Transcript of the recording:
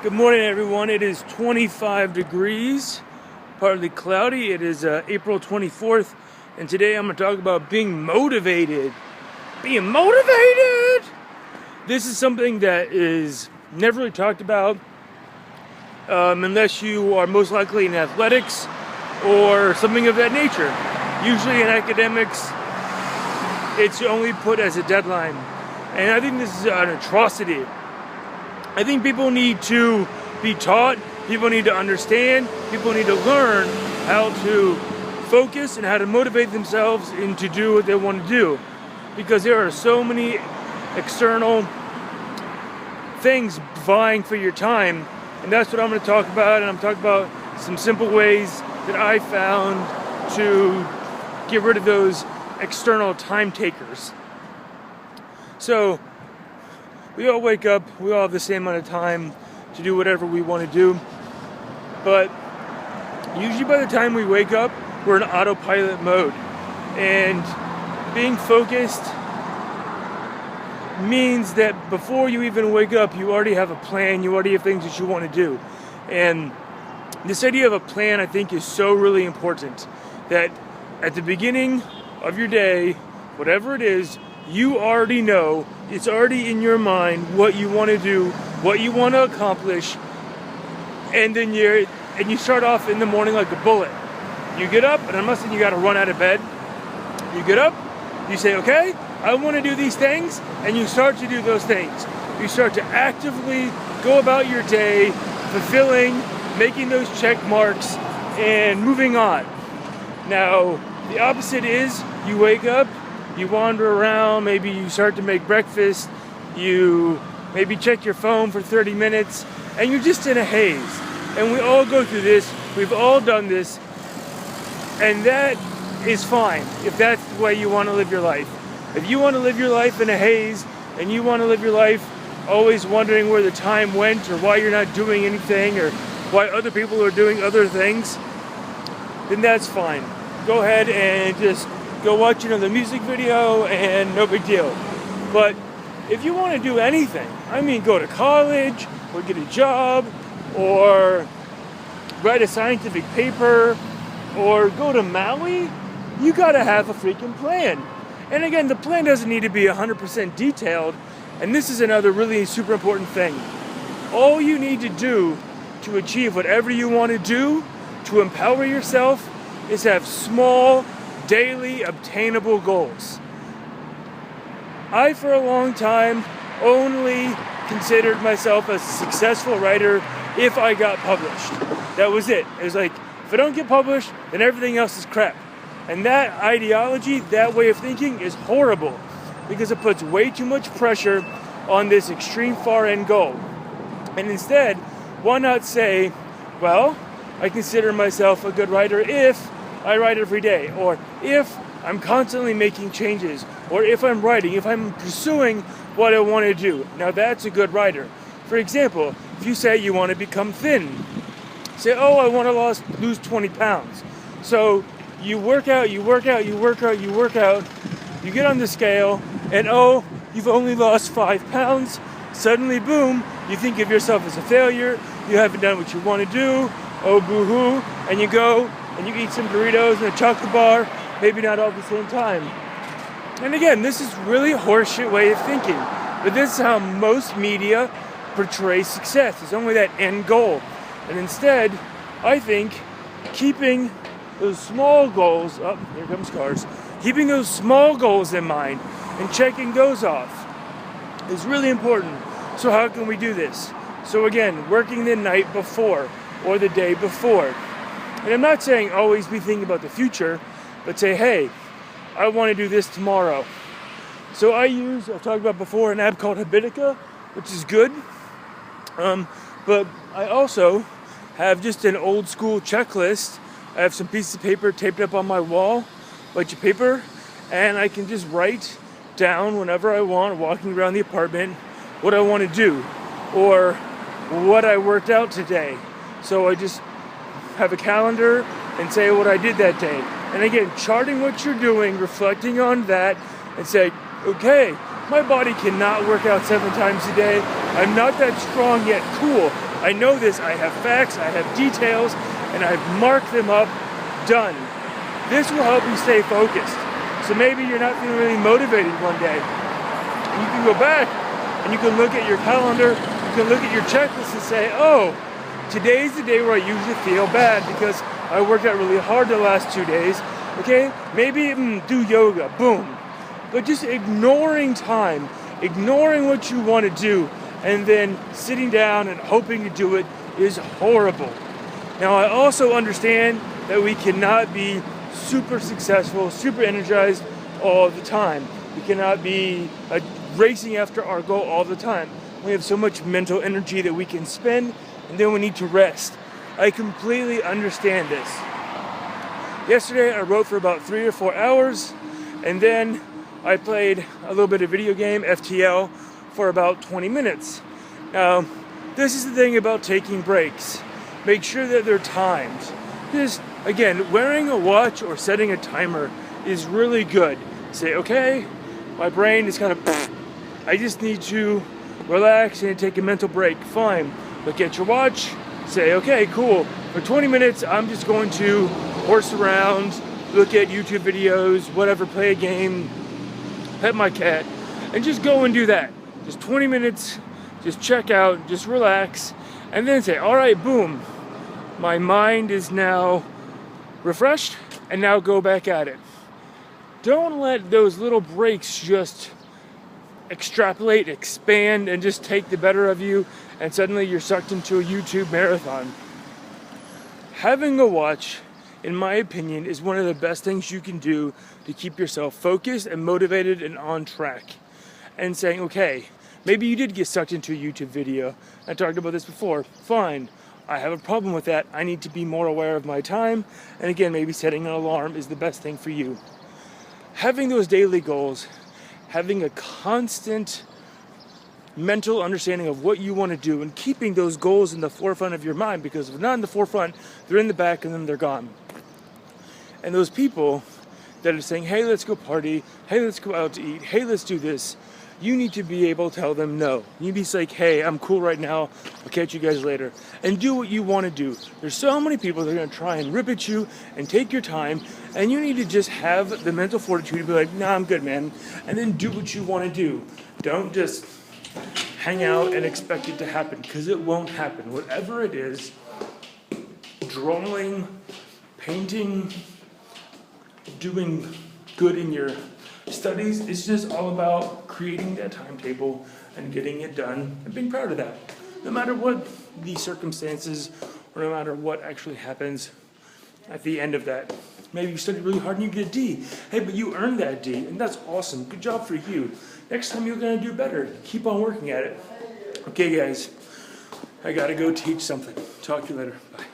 Good morning, everyone. It is 25 degrees, partly cloudy. It is April 24th, and today I'm going to talk about being motivated. Being motivated! This is something that is never really talked about unless you are most likely in athletics or something of that nature. Usually in academics, it's only put as a deadline. And I think this is an atrocity. I think people need to be taught, people need to understand, people need to learn how to focus and how to motivate themselves and to do what they want to do. Because there are so many external things vying for your time, and that's what I'm going to talk about. And I'm talking about some simple ways that I found to get rid of those external time takers. So, we all wake up, we all have the same amount of time to do whatever we want to do. But usually by the time we wake up, we're in autopilot mode. And being focused means that before you even wake up, you already have a plan, you already have things that you want to do. And this idea of a plan, I think, is so really important. That at the beginning of your day, whatever it is, you already know, it's already in your mind what you want to do, what you want to accomplish, and then you start off in the morning like a bullet. You get up, and I'm not saying you got to run out of bed. You get up, you say, okay, I want to do these things, and you start to do those things. You start to actively go about your day, fulfilling, making those check marks, and moving on. Now, the opposite is you wake up, you wander around, maybe you start to make breakfast, you maybe check your phone for 30 minutes, and you're just in a haze. And we all go through this, we've all done this, and that is fine if that's the way you want to live your life. If you want to live your life in a haze, and you want to live your life always wondering where the time went, or why you're not doing anything, or why other people are doing other things, then that's fine. Go ahead and just go watch another music video and no big deal. But if you want to do anything, I mean go to college or get a job or write a scientific paper or go to Maui, you gotta have a freaking plan. And again, the plan doesn't need to be 100% detailed, and this is another really super important thing. All you need to do to achieve whatever you want to do, to empower yourself, is have small, daily obtainable goals. I, for a long time, only considered myself a successful writer if I got published. That was it. It was like, if I don't get published, then everything else is crap. And that ideology, that way of thinking is horrible because it puts way too much pressure on this extreme far end goal. And instead, why not say, well, I consider myself a good writer if I write every day, or if I'm constantly making changes, or if I'm writing, if I'm pursuing what I want to do. Now that's a good writer. For example, if you say you want to become thin, say, oh, I want to lose 20 pounds. So you work out, you get on the scale, and oh, you've only lost 5 pounds. Suddenly, boom, you think of yourself as a failure, you haven't done what you want to do, oh boo-hoo, and you go, and you eat some Doritos and a chocolate bar, maybe not all at the same time. And again, this is really a horseshit way of thinking, but this is how most media portrays success. It's only that end goal. And instead, I think keeping those small goals, oh, here comes cars, keeping those small goals in mind and checking those off is really important. So how can we do this? So again, working the night before or the day before. And I'm not saying always be thinking about the future, but say, hey, I want to do this tomorrow. So I've talked about before, an app called Habitica, which is good. But I also have just an old school checklist. I have some pieces of paper taped up on my wall, a bunch of paper, and I can just write down whenever I want, walking around the apartment, what I want to do, or what I worked out today. So I just have a calendar and say what I did that day. And again, charting what you're doing, reflecting on that, and say, okay, my body cannot work out 7 times a day. I'm not that strong yet. Cool. I know this, I have facts, I have details, and I've marked them up, done. This will help you stay focused. So maybe you're not feeling really motivated one day. And you can go back and you can look at your calendar, you can look at your checklist and say, oh, today's the day where I usually feel bad because I worked out really hard the last 2 days. Okay, maybe do yoga, boom. But just ignoring time, ignoring what you want to do, and then sitting down and hoping to do it is horrible. Now, I also understand that we cannot be super successful, super energized all the time. We cannot be racing after our goal all the time. We have so much mental energy that we can spend, and then we need to rest. I completely understand this. Yesterday, I wrote for about 3 or 4 hours, and then I played a little bit of video game, FTL, for about 20 minutes. Now, this is the thing about taking breaks. Make sure that they're timed. Just, again, wearing a watch or setting a timer is really good. Say, okay, my brain is kind of, I just need to relax and take a mental break. Fine. Look at your watch. Say, okay, cool. For 20 minutes, I'm just going to horse around, look at YouTube videos, whatever, play a game, pet my cat, and just go and do that. Just 20 minutes, just check out, just relax, and then say, all right, boom. My mind is now refreshed, and now go back at it. Don't let those little breaks just extrapolate, expand, and just take the better of you, and suddenly you're sucked into a YouTube marathon. Having a watch, in my opinion, is one of the best things you can do to keep yourself focused and motivated and on track. And saying, okay, maybe you did get sucked into a YouTube video. I talked about this before. Fine. I have a problem with that. I need to be more aware of my time. And again, maybe setting an alarm is the best thing for you. Having those daily goals, having a constant mental understanding of what you want to do, and keeping those goals in the forefront of your mind, because if they're not in the forefront, they're in the back and then they're gone. And those people that are saying, hey, let's go party, hey, let's go out to eat, hey, let's do this, you need to be able to tell them no. You need to be like, hey, I'm cool right now, I'll catch you guys later. And do what you want to do. There's so many people that are going to try and rip at you and take your time, and you need to just have the mental fortitude to be like, nah, I'm good, man. And then do what you want to do. Don't just hang out and expect it to happen, because it won't happen. Whatever it is, drawing, painting, doing good in your studies, it's just all about creating that timetable and getting it done and being proud of that. No matter what the circumstances or no matter what actually happens at the end of that. Maybe you studied really hard and you get a D. Hey, but you earned that D, and that's awesome. Good job for you. Next time you're going to do better. Keep on working at it. Okay, guys, I got to go teach something. Talk to you later. Bye.